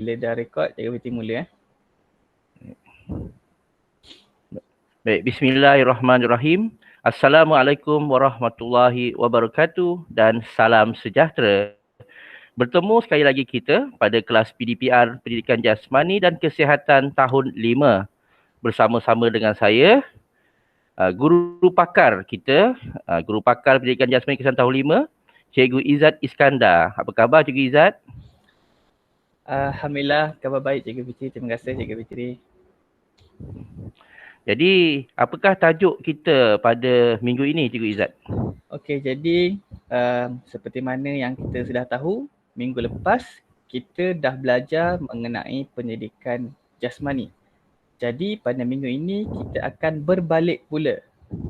Bila dah rekod, Cikgu Fitri mula Baik, bismillahirrahmanirrahim. Assalamualaikum warahmatullahi wabarakatuh dan salam sejahtera. Bertemu sekali lagi kita pada kelas PDPR Pendidikan Jasmani dan Kesihatan tahun 5 bersama-sama dengan saya, guru pakar kita, guru pakar Pendidikan Jasmani Kesihatan tahun 5, Cikgu Izzat Iskandar. Apa khabar Cikgu Izzat? Alhamdulillah, khabar baik Cikgu Fitri. Terima kasih Cikgu Fitri. Jadi, apakah tajuk kita pada minggu ini Cikgu Izzat? Okey, jadi seperti mana yang kita sudah tahu, minggu lepas kita dah belajar mengenai pendidikan jasmani. Jadi pada minggu ini kita akan berbalik pula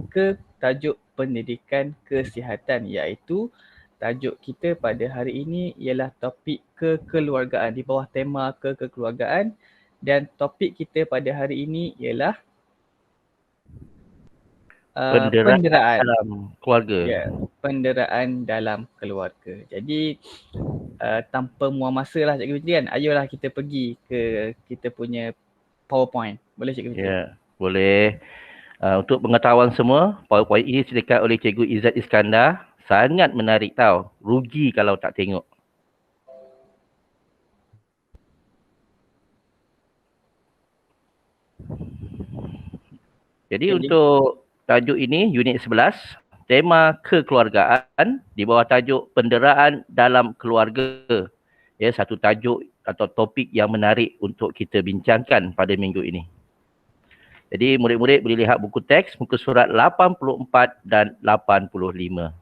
ke tajuk pendidikan kesihatan, iaitu tajuk kita pada hari ini ialah topik kekeluargaan, di bawah tema kekeluargaan, dan topik kita pada hari ini ialah penderaan dalam keluarga. Ya, penderaan dalam keluarga. Jadi tanpa muang masa lah Cikgu Fitri kan, ayolah kita pergi ke kita punya PowerPoint. Boleh Cikgu Fitri? Ya, boleh. Untuk pengetahuan semua, PowerPoint ini disediakan oleh Cikgu Izzat Iskandar. Sangat menarik tau. Rugi kalau tak tengok. Jadi untuk tajuk ini, unit 11, tema kekeluargaan di bawah tajuk penderaan dalam keluarga. Ya, satu tajuk atau topik yang menarik untuk kita bincangkan pada minggu ini. Jadi murid-murid boleh lihat buku teks, muka surat 84 dan 85.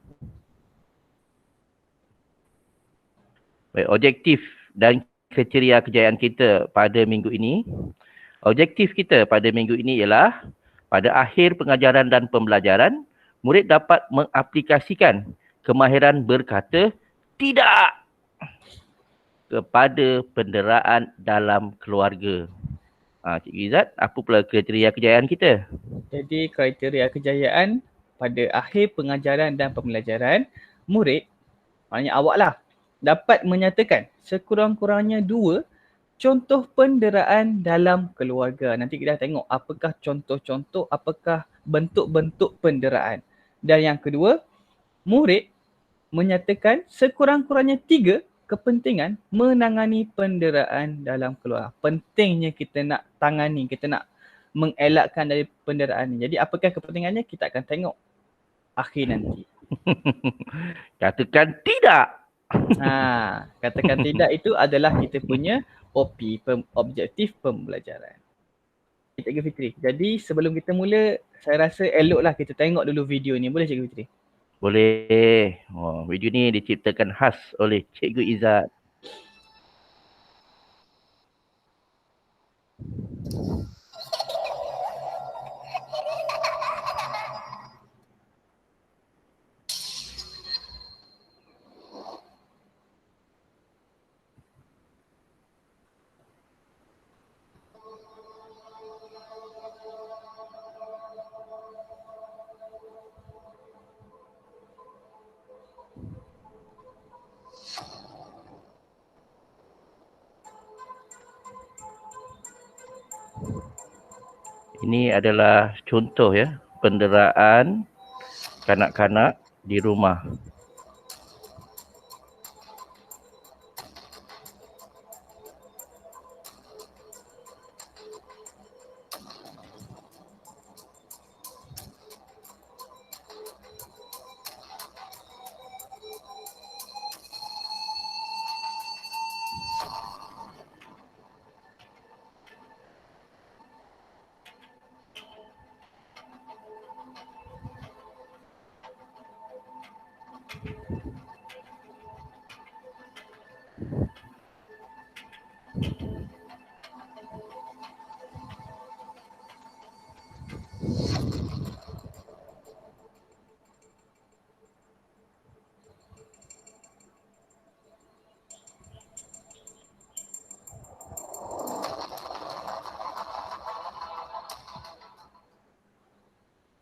Baik, objektif dan kriteria kejayaan kita pada minggu ini. Objektif kita pada minggu ini ialah pada akhir pengajaran dan pembelajaran, murid dapat mengaplikasikan kemahiran berkata tidak kepada penderaan dalam keluarga. Cikgu Izzat, apa pula kriteria kejayaan kita? Jadi kriteria kejayaan pada akhir pengajaran dan pembelajaran, murid, maknanya awak lah, dapat menyatakan sekurang-kurangnya 2 contoh penderaan dalam keluarga. Nanti kita tengok apakah contoh-contoh, apakah bentuk-bentuk penderaan. Dan yang kedua, murid menyatakan sekurang-kurangnya 3 kepentingan menangani penderaan dalam keluarga. Pentingnya kita nak tangani, kita nak mengelakkan dari penderaan ni. Jadi apakah kepentingannya, kita akan tengok akhir nanti. Katakan tidak. Katakan tidak itu adalah kita punya OP, objektif pembelajaran. Cikgu Fitri, jadi sebelum kita mula, saya rasa eloklah kita tengok dulu video ni. Boleh Cikgu Fitri? Boleh. Video ni diciptakan khas oleh Cikgu Izzat. Ini adalah contoh ya, penderaan kanak-kanak di rumah.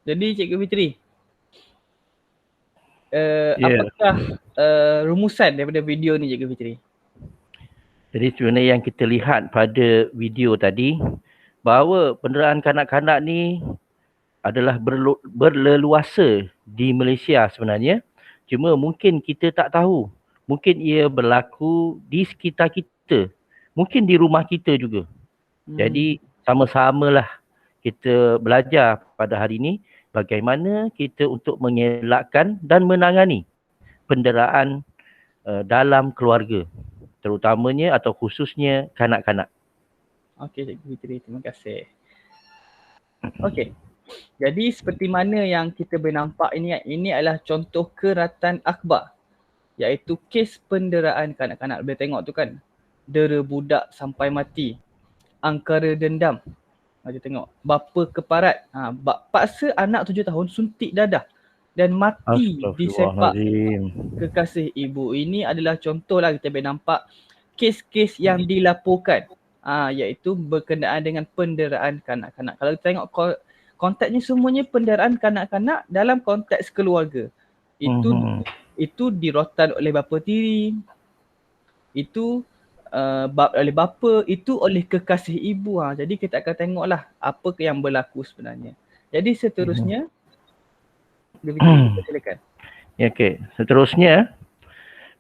Jadi Cikgu Fitri, apakah rumusan daripada video ni Cikgu Fitri? Jadi sebenarnya yang kita lihat pada video tadi, bahawa penderaan kanak-kanak ni adalah berleluasa di Malaysia sebenarnya. Cuma mungkin kita tak tahu. Mungkin ia berlaku di sekitar kita. Mungkin di rumah kita juga. Jadi sama-samalah kita belajar pada hari ini bagaimana kita untuk mengelakkan dan menangani penderaan dalam keluarga. Terutamanya atau khususnya kanak-kanak. Okey, Cikgu Fitri, terima kasih. Okey. Jadi seperti mana yang kita boleh nampak ini adalah contoh keratan akhbar, iaitu kes penderaan kanak-kanak. Boleh tengok tu kan, dera budak sampai mati, angkara dendam. Kita tengok, bapa keparat, paksa anak 7 tahun suntik dadah dan mati disepak kekasih ibu. Ini adalah contohlah kita boleh nampak kes-kes yang dilaporkan, iaitu berkenaan dengan penderaan kanak-kanak. Kalau kita tengok konteksnya semuanya penderaan kanak-kanak dalam konteks keluarga. Itu dirotan oleh bapa tiri, itu oleh bapa, itu oleh kekasih ibu. Jadi kita akan tengoklah apa yang berlaku sebenarnya. Jadi seterusnya, kita silakan. Okey, seterusnya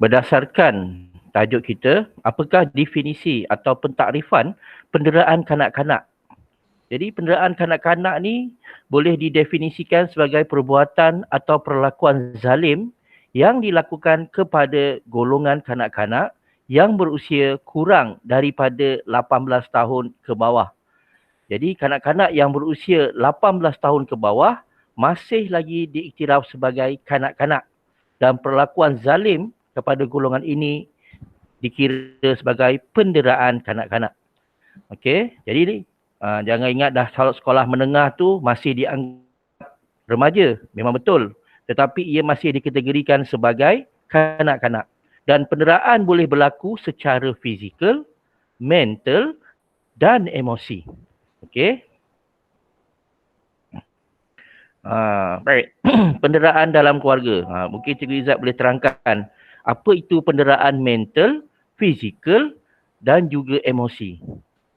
berdasarkan tajuk kita, apakah definisi atau pentakrifan penderaan kanak-kanak? Jadi penderaan kanak-kanak ni boleh didefinisikan sebagai perbuatan atau perlakuan zalim yang dilakukan kepada golongan kanak-kanak yang berusia kurang daripada 18 tahun ke bawah. Jadi kanak-kanak yang berusia 18 tahun ke bawah masih lagi diiktiraf sebagai kanak-kanak dan perlakuan zalim kepada golongan ini dikira sebagai penderaan kanak-kanak. Okey, jadi jangan ingat dah sekolah menengah tu masih dianggap remaja. Memang betul. Tetapi ia masih dikategorikan sebagai kanak-kanak. Dan penderaan boleh berlaku secara fizikal, mental dan emosi. Okey. Baik. Penderaan dalam keluarga. Mungkin Cikgu Izzat boleh terangkan apa itu penderaan mental, fizikal dan juga emosi.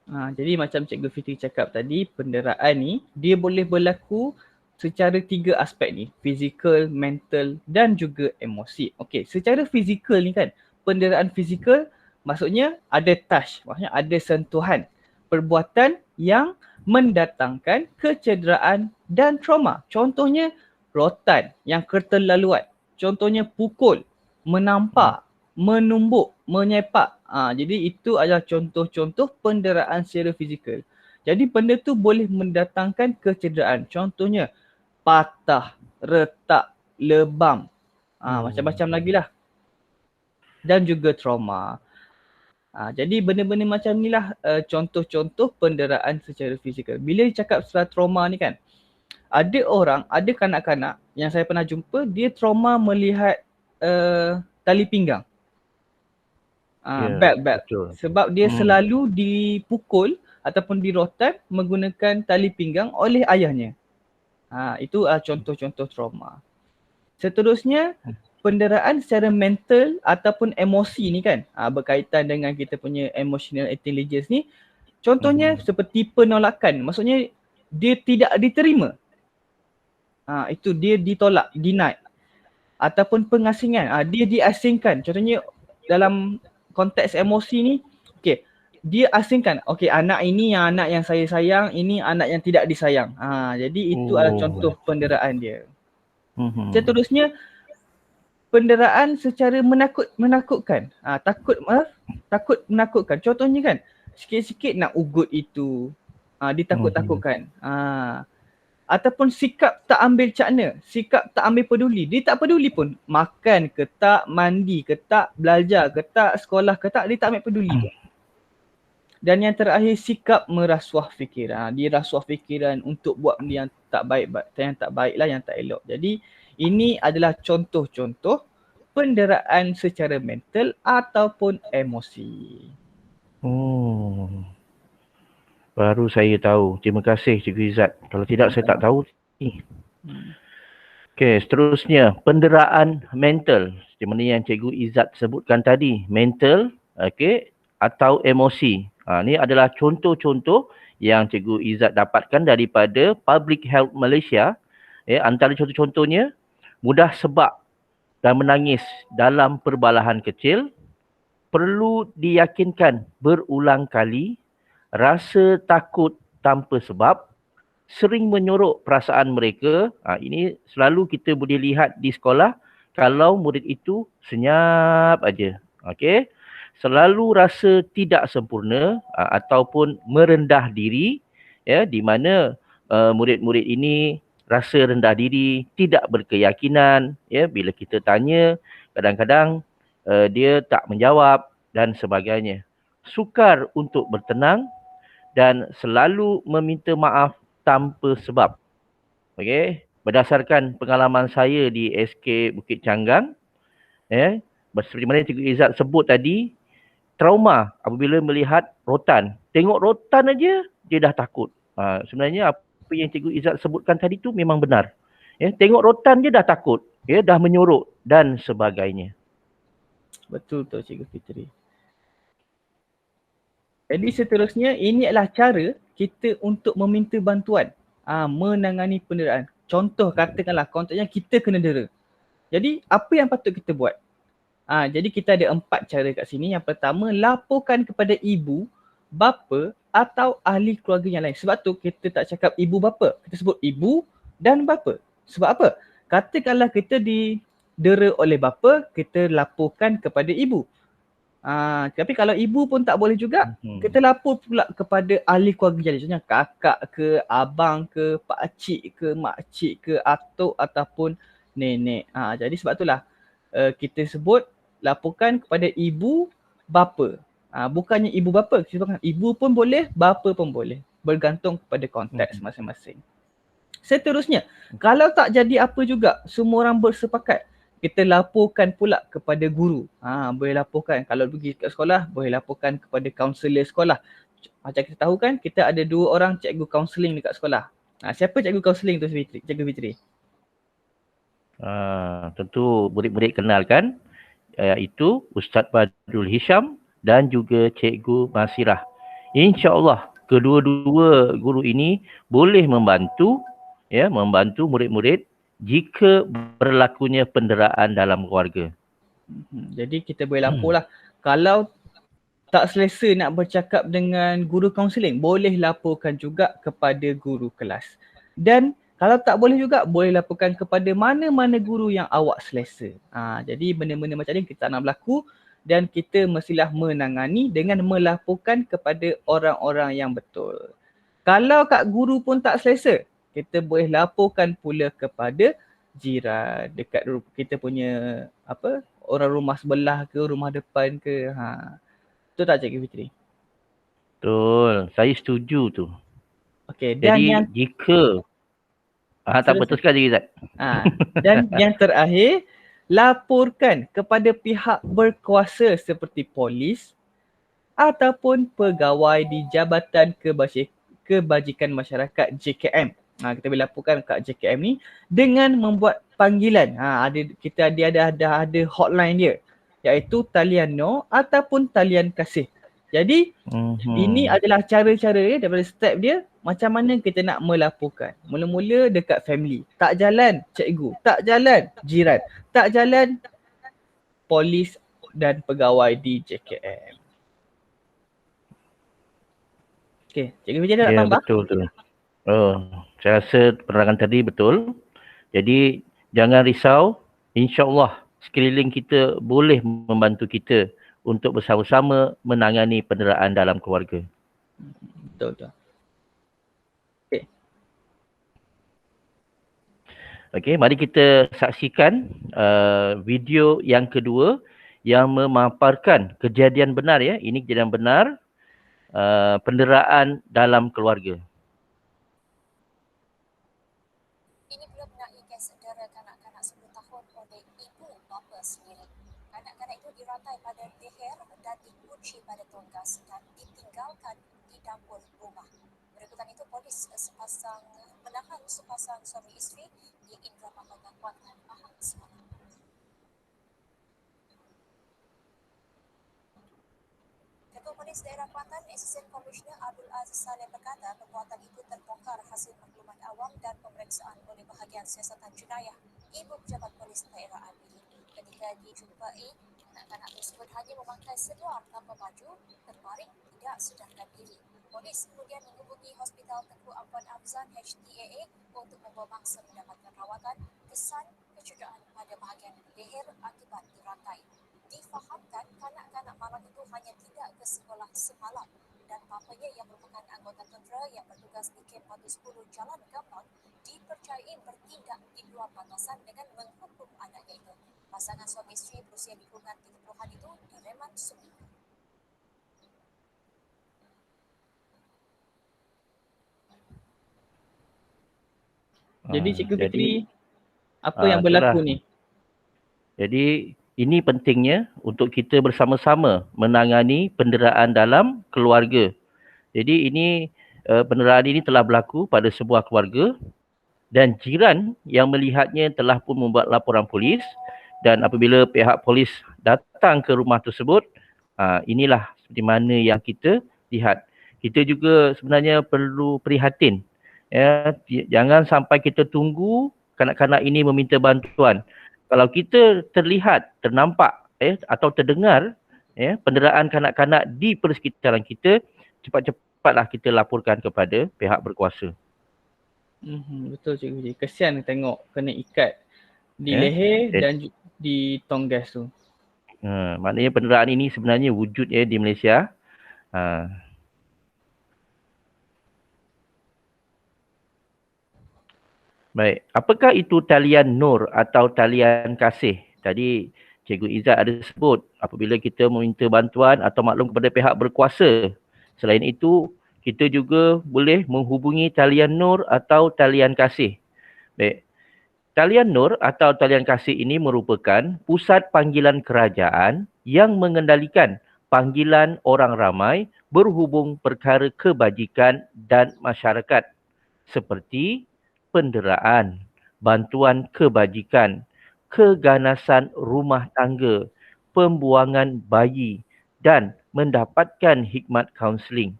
Jadi macam Cikgu Fitri cakap tadi, penderaan ni dia boleh berlaku secara 3 aspek ni, fizikal, mental dan juga emosi. Okey, secara fizikal ni kan, penderaan fizikal maksudnya ada touch, maksudnya ada sentuhan, perbuatan yang mendatangkan kecederaan dan trauma. Contohnya rotan yang keterlaluan, contohnya pukul, menampak, menumbuk, menyepak. Jadi itu adalah contoh-contoh penderaan secara fizikal. Jadi benda tu boleh mendatangkan kecederaan. Contohnya patah, retak, lebam. Macam-macam lagi lah. Dan juga trauma. Jadi benda-benda macam ni lah contoh-contoh penderaan secara fizikal. Bila cakap setelah trauma ni kan, ada kanak-kanak yang saya pernah jumpa, dia trauma melihat tali pinggang. Belt. Sebab dia selalu dipukul ataupun dirotan menggunakan tali pinggang oleh ayahnya. Itu contoh-contoh trauma. Seterusnya, penderaan secara mental ataupun emosi ni kan, berkaitan dengan kita punya emotional intelligence ni. Contohnya seperti penolakan, maksudnya dia tidak diterima. Itu dia ditolak, denied. Ataupun pengasingan, dia diasingkan. Contohnya dalam konteks emosi ni, okey, dia asingkan. Okey, anak ini yang anak yang saya sayang, ini anak yang tidak disayang. Jadi itu adalah contoh penderaan dia. Seterusnya, penderaan secara menakutkan. Takut menakutkan. Contohnya kan, sikit-sikit nak ugut itu, ditakut-takutkan. Ataupun sikap tak ambil cakna, sikap tak ambil peduli. Dia tak peduli pun. Makan ke tak, mandi ke tak, belajar ke tak, sekolah ke tak, dia tak ambil peduli pun. Dan yang terakhir, sikap merasuah fikiran. Dia rasuah fikiran untuk buat benda yang tak baik, yang tak elok. Jadi ini adalah contoh-contoh penderaan secara mental ataupun emosi. Baru saya tahu. Terima kasih Cikgu Izzat. Kalau tidak saya tak tahu. Okey, seterusnya penderaan mental. Seperti mana yang Cikgu Izzat sebutkan tadi. Mental, okey, atau emosi. Ini adalah contoh-contoh yang Cikgu Izzat dapatkan daripada Public Health Malaysia. Antara contoh-contohnya, mudah sebab dan menangis dalam perbalahan kecil, perlu diyakinkan berulang kali, rasa takut tanpa sebab, sering menyorok perasaan mereka. Ini selalu kita boleh lihat di sekolah kalau murid itu senyap aja. Okey. Selalu rasa tidak sempurna ataupun merendah diri, ya, di mana murid-murid ini rasa rendah diri, tidak berkeyakinan, ya, bila kita tanya kadang-kadang dia tak menjawab dan sebagainya. Sukar untuk bertenang dan selalu meminta maaf tanpa sebab. Okey, berdasarkan pengalaman saya di SK Bukit Canggang, seperti mana Cikgu Izzat sebut tadi, trauma apabila melihat rotan. Tengok rotan aja dia dah takut. Sebenarnya apa yang Cikgu Izzat sebutkan tadi tu memang benar. Tengok rotan je dah takut, dah menyorok dan sebagainya. Betul tu Cikgu Fitri. Jadi seterusnya, ini adalah cara kita untuk meminta bantuan menangani penderaan. Contoh, katakanlah konteksnya kita kena dera. Jadi apa yang patut kita buat? Jadi kita ada 4 cara kat sini. Yang pertama, laporkan kepada ibu, bapa atau ahli keluarga yang lain. Sebab tu kita tak cakap ibu bapa. Kita sebut ibu dan bapa. Sebab apa? Katakanlah kita didera oleh bapa, kita laporkan kepada ibu. Tapi kalau ibu pun tak boleh juga, kita lapor pula kepada ahli keluarga yang lain. Contohnya kakak ke, abang ke, pakcik ke, makcik ke, atuk ataupun nenek. Jadi sebab itulah kita sebut laporkan kepada ibu, bapa. Bukannya ibu bapa, kita sebutkan ibu pun boleh, bapa pun boleh. Bergantung kepada konteks masing-masing. Seterusnya, kalau tak jadi apa juga, semua orang bersepakat, kita laporkan pula kepada guru. Boleh laporkan. Kalau pergi ke sekolah, boleh laporkan kepada kaunselor sekolah. Macam kita tahu kan, kita ada 2 orang cikgu kaunseling dekat sekolah. Siapa cikgu kaunseling tu, Cikgu Fitri? Tentu murid-murid kenal kan, iaitu Ustaz Badrul Hisham dan juga Cikgu Masirah. InsyaAllah kedua-dua guru ini boleh membantu murid-murid jika berlakunya penderaan dalam keluarga. Jadi kita boleh laporlah. Kalau tak selesa nak bercakap dengan guru kaunseling, boleh laporkan juga kepada guru kelas. Dan kalau tak boleh juga, boleh laporkan kepada mana-mana guru yang awak selesa. Jadi benda-benda macam ni kita tak nak berlaku dan kita mestilah menangani dengan melaporkan kepada orang-orang yang betul. Kalau kat guru pun tak selesa, kita boleh laporkan pula kepada jiran dekat kita punya orang rumah sebelah ke, rumah depan ke. Betul tak Cikgu Fitri? Betul, saya setuju tu. Okey, dan jadi yang jika tak betul sekali Zat. Dan yang terakhir, laporkan kepada pihak berkuasa seperti polis ataupun pegawai di Jabatan Kebajikan Masyarakat JKM. Kita boleh laporkan kat JKM ni dengan membuat panggilan. Kita ada hotline dia, iaitu talian no ataupun talian kasih. Jadi ini adalah cara-cara daripada step dia macam mana kita nak melaporkan. Mula-mula dekat family, tak jalan cikgu, tak jalan jiran, tak jalan polis dan pegawai di JKM. Okey, Cikgu Vijay nak tambah? Betul tu. Saya rasa penerangan tadi betul. Jadi jangan risau, insya-Allah sekeliling kita boleh membantu kita untuk bersama-sama menangani penderaan dalam keluarga. Betul. Okey, mari kita saksikan video yang kedua yang memaparkan kejadian benar ya. Ini kejadian benar penderaan dalam keluarga. Ini pula mengenai kes dera kanak-kanak 10 tahun oleh ibu bapa sendiri. Kanak-kanak itu diratai pada leher dan dikunci pada tonggas dan ditinggalkan di dapur rumah. Berikutan itu, polis menahan sepasang suami isteri di Indramayu Kuantan Ahad semalam. Ketua Polis Daerah Kuantan, Asisten Komisioner Abdul Aziz Saleh berkata perbuatan itu terbongkar hasil maklumat awam dan pemeriksaan oleh bahagian siasatan jenayah Ibu Pejabat Polis Daerah Ambil. Ketika dijumpai, kanak-kanak tersebut hanya memakai seluar tanpa baju, terbaring, tidak sedarkan diri. Polis kemudian menghubungi Hospital Tengku Afwan Afzan HTAA untuk membawa mangsa mendapatkan rawatan kesan kecederaan pada bahagian leher akibat dirantai. Difahamkan kanak-kanak malam itu hanya tidak ke sekolah semalam dan papanya yang merupakan anggota tentera yang bertugas di Kem 10 Jalan Gampang dipercayai bertindak di luar batasan dengan menghukum anaknya itu. Pasangan suami isteri berusia di kurungan 30-an itu direman seminggu. Jadi Cikgu Fitri, apa yang itulah. berlaku ni? Jadi ini pentingnya untuk kita bersama-sama menangani penderaan dalam keluarga. Jadi ini penderaan ini telah berlaku pada sebuah keluarga dan jiran yang melihatnya telah pun membuat laporan polis, dan apabila pihak polis datang ke rumah tersebut, inilah seperti mana yang kita lihat. Kita juga sebenarnya perlu prihatin. Ya, jangan sampai kita tunggu kanak-kanak ini meminta bantuan. Kalau kita terlihat, ternampak atau terdengar penderaan kanak-kanak di persekitaran kita, cepat-cepatlah kita laporkan kepada pihak berkuasa. Betul Cikgu Fitri. Kesian tengok kena ikat di leher dan di tonggas tu. Maknanya penderaan ini sebenarnya wujud di Malaysia. Baik, apakah itu talian nur atau talian kasih? Tadi Cikgu Izzat ada sebut apabila kita meminta bantuan atau maklum kepada pihak berkuasa. Selain itu, kita juga boleh menghubungi talian nur atau talian kasih. Baik, talian nur atau talian kasih ini merupakan pusat panggilan kerajaan yang mengendalikan panggilan orang ramai berhubung perkara kebajikan dan masyarakat seperti penderaan, bantuan kebajikan, keganasan rumah tangga, pembuangan bayi dan mendapatkan khidmat kaunseling.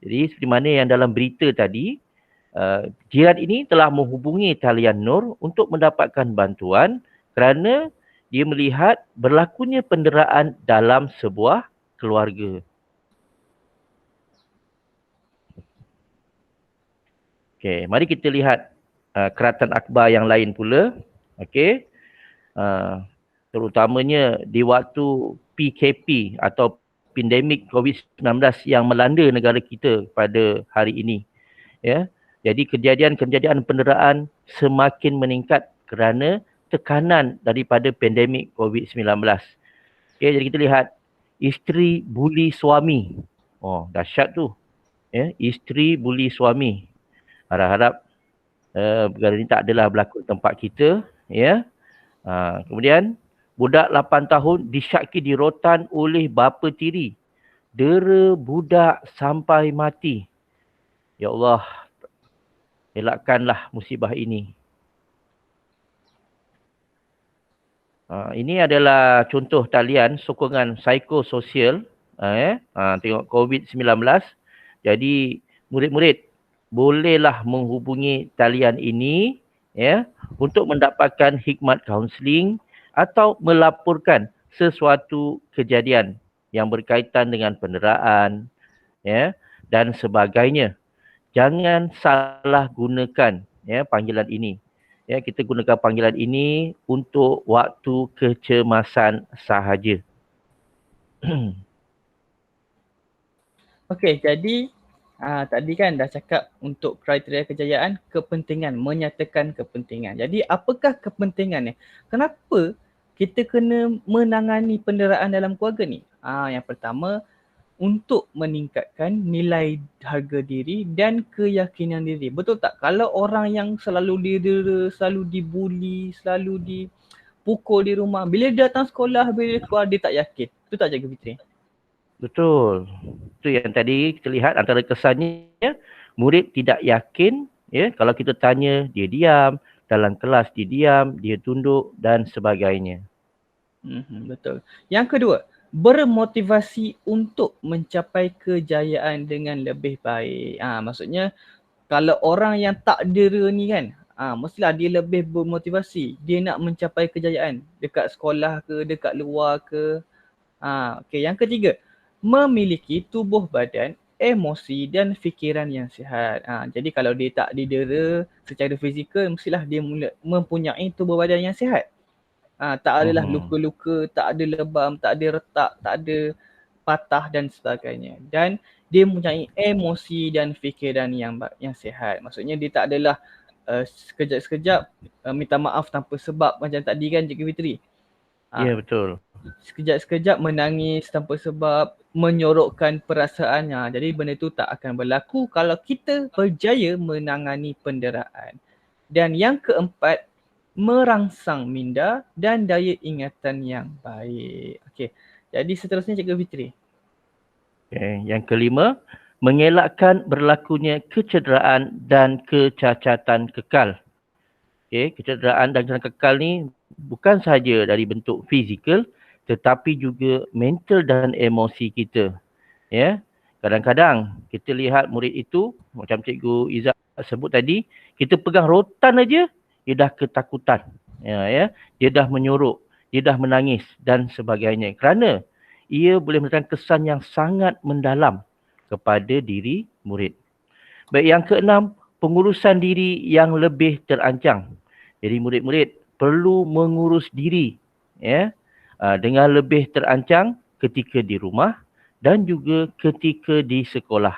Jadi seperti mana yang dalam berita tadi, jiran ini telah menghubungi talian nur untuk mendapatkan bantuan kerana dia melihat berlakunya penderaan dalam sebuah keluarga. Okey, mari kita lihat keratan akhbar yang lain pula. Okey. Terutamanya di waktu PKP atau pandemik COVID-19 yang melanda negara kita pada hari ini. Ya. Jadi kejadian-kejadian penderaan semakin meningkat kerana tekanan daripada pandemik COVID-19. Okey, jadi kita lihat isteri buli suami. Oh, dahsyat tu. Ya, isteri buli suami. Harap-harap perkara ini tak adalah berlaku di tempat kita. Ya. Kemudian budak 8 tahun disyaki dirotan oleh bapa tiri. Dera budak sampai mati. Ya Allah, elakkanlah musibah ini. Ini adalah contoh talian sokongan psikososial tengok COVID-19. Jadi murid-murid bolehlah menghubungi talian ini untuk mendapatkan khidmat kaunseling atau melaporkan sesuatu kejadian yang berkaitan dengan penderaan dan sebagainya. Jangan salah gunakan panggilan ini. Kita gunakan panggilan ini untuk waktu kecemasan sahaja. Okey, jadi tadi kan dah cakap untuk kriteria kejayaan, kepentingan, menyatakan kepentingan. Jadi apakah kepentingannya? Kenapa kita kena menangani penderaan dalam keluarga ni? Yang pertama, untuk meningkatkan nilai harga diri dan keyakinan diri. Betul tak? Kalau orang yang selalu didera, selalu dibuli, selalu dipukul di rumah, bila dia datang sekolah, bila dia keluar, dia tak yakin. Betul tak Cikgu Fitri? Betul. Itu yang tadi kita lihat antara kesannya, murid tidak yakin, kalau kita tanya dia diam, dalam kelas dia diam, dia tunduk dan sebagainya. Betul. Yang kedua, bermotivasi untuk mencapai kejayaan dengan lebih baik. Maksudnya kalau orang yang tak dera ni kan, mestilah dia lebih bermotivasi. Dia nak mencapai kejayaan dekat sekolah ke, dekat luar ke. Okey, yang ketiga, memiliki tubuh badan, emosi dan fikiran yang sihat. Jadi kalau dia tak didera secara fizikal, mestilah dia mempunyai tubuh badan yang sihat. Tak adalah luka-luka, tak ada lebam, tak ada retak, tak ada patah dan sebagainya. Dan dia mempunyai emosi dan fikiran yang sihat. Maksudnya dia tak adalah sekejap-sekejap minta maaf tanpa sebab macam tadi kan Cikgu Fitri. Ya, betul. Sekejap-sekejap menangis tanpa sebab, menyorokkan perasaannya. Jadi benda tu tak akan berlaku kalau kita berjaya menangani penderaan. Dan yang keempat, merangsang minda dan daya ingatan yang baik. Okey. Jadi seterusnya Cikgu Fitri. Okay. Yang kelima, mengelakkan berlakunya kecederaan dan kecacatan kekal. Okay. Kecederaan dan kecacatan kekal ni bukan sahaja dari bentuk fizikal tetapi juga mental dan emosi kita. Ya. Kadang-kadang kita lihat murid itu macam Cikgu Izzat sebut tadi, kita pegang rotan aja dia dah ketakutan. Ya. Dia dah menyorok, dia dah menangis dan sebagainya. Kerana ia boleh memberikan kesan yang sangat mendalam kepada diri murid. Baik, yang keenam, pengurusan diri yang lebih terancang. Jadi murid-murid perlu mengurus diri dengan lebih terancang ketika di rumah dan juga ketika di sekolah.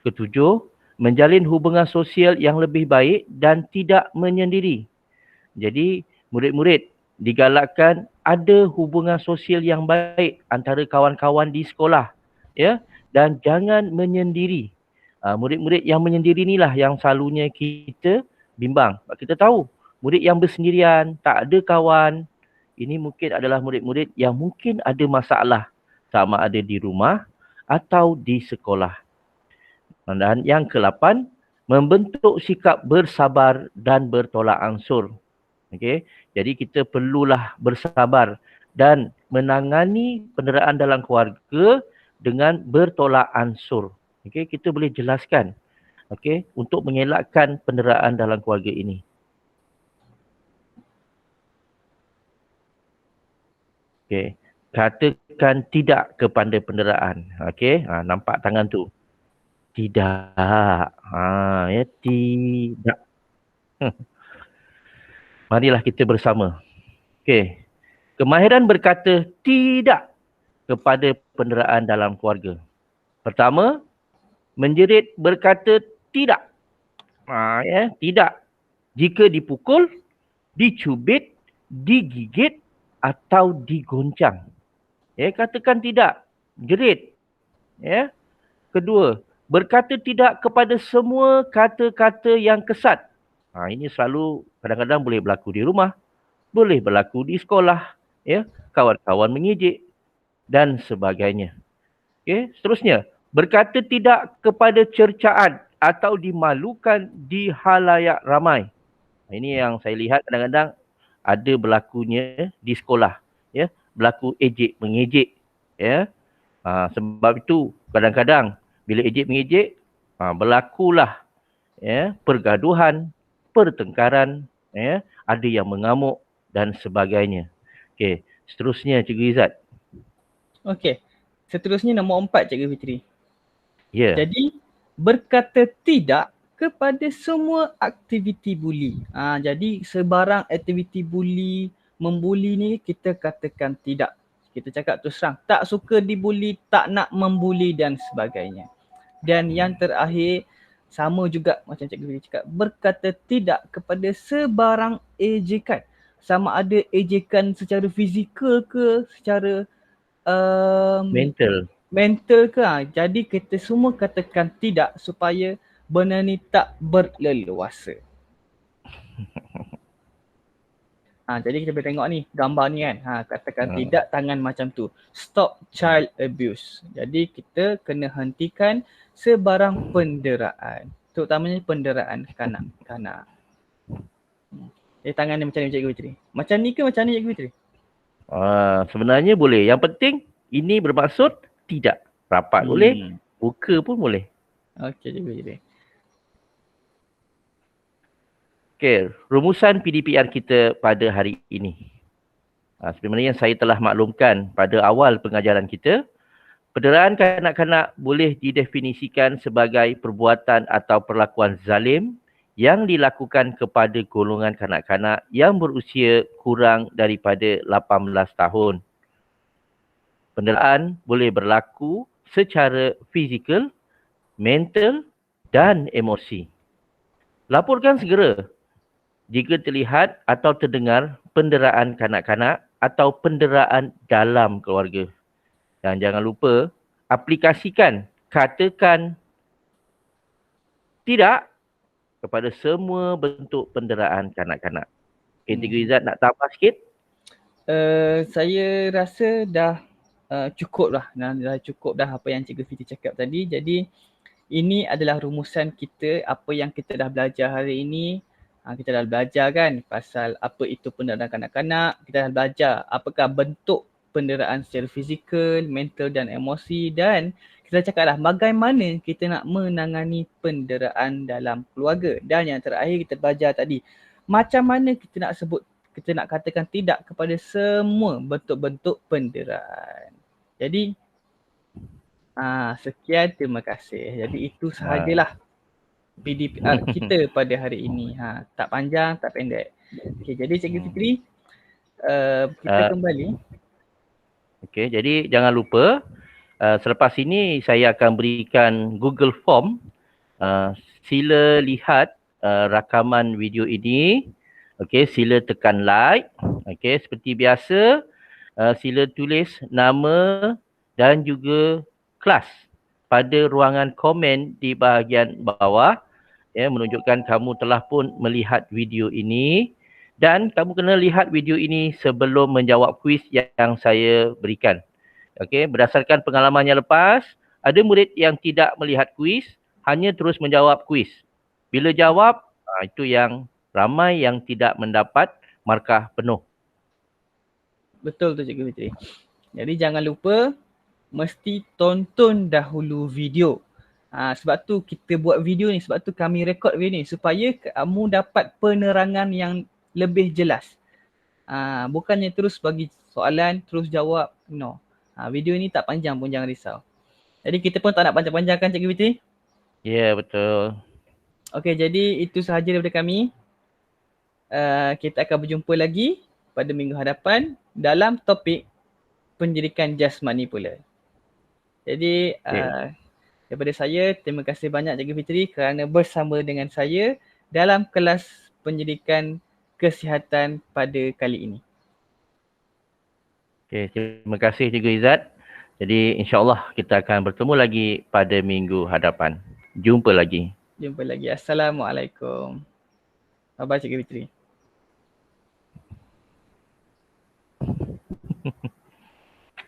Ketujuh, menjalin hubungan sosial yang lebih baik dan tidak menyendiri. Jadi murid-murid digalakkan ada hubungan sosial yang baik antara kawan-kawan di sekolah, ya, dan jangan menyendiri. Murid-murid yang menyendiri inilah yang selalunya kita bimbang. Kita tahu murid yang bersendirian, tak ada kawan, ini mungkin adalah murid-murid yang mungkin ada masalah sama ada di rumah atau di sekolah. Dan yang ke-8, membentuk sikap bersabar dan bertolak ansur. Okey, jadi kita perlulah bersabar dan menangani penderaan dalam keluarga dengan bertolak ansur. Okey, kita boleh jelaskan untuk mengelakkan penderaan dalam keluarga ini. Okey, katakan tidak kepada penderaan. Okey, nampak tangan tu. Tidak. Ya, tidak. Marilah kita bersama. Okey. Kemahiran berkata tidak kepada penderaan dalam keluarga. Pertama, menjerit berkata tidak. Tidak. Jika dipukul, dicubit, digigit atau digoncang. Katakan tidak. Jerit. Kedua, berkata tidak kepada semua kata-kata yang kesat. Ini selalu kadang-kadang boleh berlaku di rumah, boleh berlaku di sekolah, kawan-kawan mengejek dan sebagainya. Seterusnya, berkata tidak kepada cercaan atau dimalukan di halayak ramai. Ini yang saya lihat kadang-kadang ada berlakunya di sekolah, berlaku ejek mengejek, sebab itu kadang-kadang bila ejek mengejek berlakulah pergaduhan, pertengkaran, ada yang mengamuk dan sebagainya. Okey, seterusnya Cikgu Izzat. Okey. Seterusnya nombor 4 Cikgu Fitri. Ya. Jadi berkata tidak kepada semua aktiviti buli. Jadi sebarang aktiviti buli, membuli ni kita katakan tidak. Kita cakap terus terang, tak suka dibuli, tak nak membuli dan sebagainya. Dan yang terakhir, sama juga macam Cikgu Fitri cakap, berkata tidak kepada sebarang ejekan. Sama ada ejekan secara fizikal ke, secara mental ke. Jadi kita semua katakan tidak supaya benda ni tak berleluasa. Jadi kita boleh tengok ni gambar ni kan. Katakan tidak tangan macam tu. Stop child abuse. Jadi kita kena hentikan sebarang penderaan. Terutamanya penderaan kanak-kanak. Tangan ni macam ni Cikgu Fitri. Macam ni ke macam ni Cikgu Fitri? Sebenarnya boleh. Yang penting Ini bermaksud tidak. Rapat boleh, buka pun boleh. Okey, Cikgu Fitri. Okey, rumusan PDPR kita pada hari ini. Sebenarnya saya telah maklumkan pada awal pengajaran kita, penderaan kanak-kanak boleh didefinisikan sebagai perbuatan atau perlakuan zalim yang dilakukan kepada golongan kanak-kanak yang berusia kurang daripada 18 tahun. Penderaan boleh berlaku secara fizikal, mental dan emosi. Laporkan segera jika terlihat atau terdengar penderaan kanak-kanak atau penderaan dalam keluarga. Dan jangan lupa aplikasikan katakan tidak kepada semua bentuk penderaan kanak-kanak. Okay, Cikgu Izzat nak tambah sikit? Saya rasa dah cukup lah. Dah cukup dah apa yang Cikgu Fitri cakap tadi. Jadi ini adalah rumusan kita, apa yang kita dah belajar hari ini. Kita dah belajar kan pasal apa itu penderaan kanak-kanak. Kita dah belajar apakah bentuk penderaan secara fizikal, mental dan emosi. Dan kita cakap lah bagaimana kita nak menangani penderaan dalam keluarga. Dan yang terakhir kita belajar tadi, macam mana kita nak katakan tidak kepada semua bentuk-bentuk penderaan. Jadi sekian, terima kasih. Jadi itu sahajalah PDPR kita pada hari ini. Tak panjang, tak pendek. Okey, jadi Cikgu Fitri, kita kembali. Okey, jadi jangan lupa selepas ini saya akan berikan Google Form. Sila lihat rakaman video ini. Okey, sila tekan like. Okey, seperti biasa sila tulis nama dan juga kelas pada ruangan komen di bahagian bawah, ya, menunjukkan kamu telah pun melihat video ini, dan kamu kena lihat video ini sebelum menjawab kuis yang saya berikan. Okey, berdasarkan pengalamannya lepas, ada murid yang tidak melihat kuis, hanya terus menjawab kuis. Bila jawab, itu yang ramai yang tidak mendapat markah penuh. Betul tu Cikgu Fitri. Jadi jangan lupa mesti tonton dahulu video. Sebab tu kita buat video ni, sebab tu kami rekod video ni supaya kamu dapat penerangan yang lebih jelas. Bukannya terus bagi soalan, terus jawab. No. Video ni tak panjang pun, jangan risau. Jadi kita pun tak nak panjang-panjangkan Cikgu Fitri. Ya, betul. Okey, jadi itu sahaja daripada kami. Kita akan berjumpa lagi pada minggu hadapan dalam topik pendidikan jasmani pula. Jadi daripada saya, terima kasih banyak Cikgu Fitri kerana bersama dengan saya dalam kelas pendidikan kesihatan pada kali ini. Okay, terima kasih Cikgu Izzat. Jadi insyaAllah kita akan bertemu lagi pada minggu hadapan. Jumpa lagi. Assalamualaikum. Bye-bye Cikgu Fitri.